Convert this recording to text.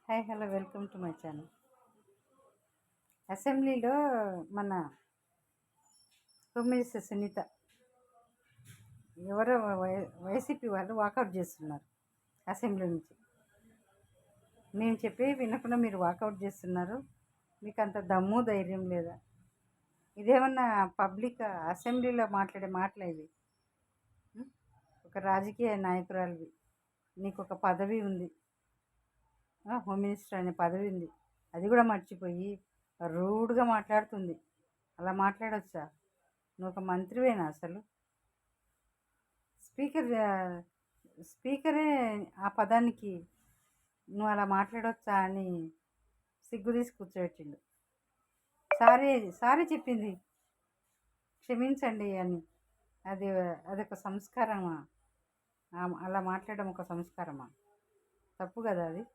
Hi hello welcome to my channel. అసెంబ్లీలో మన home minister Sunitha ఎవరో వైసీపీ వాళ్ళు వాకౌట్ చేస్తున్నారు అసెంబ్లీ నుంచి. మేము చెప్పి వినకుండా మీరు వాకౌట్ చేస్తున్నారు, మీకు అంత దమ్ము ధైర్యం లేదా? ఇదేమన్నా పబ్లిక్ అసెంబ్లీలో మాట్లాడే మాటలు ఇవి? ఒక రాజకీయ నాయకురాలివి, నీకు ఒక పదవి ఉంది, హోమ్ మినిస్టర్ అనే పదవి ఉంది, అది కూడా మర్చిపోయి రూడ్గా మాట్లాడుతుంది. అలా మాట్లాడొచ్చా? నువ్వు ఒక మంత్రివేనా? అసలు స్పీకరే ఆ పదానికి నువ్వు అలా మాట్లాడొచ్చా అని సిగ్గు తీసి కూర్చోబెట్టిండు. సారీ చెప్పింది, క్షమించండి అని. అదొక సంస్కారమా? అలా మాట్లాడడం ఒక సంస్కారమా? తప్పు కదా అది.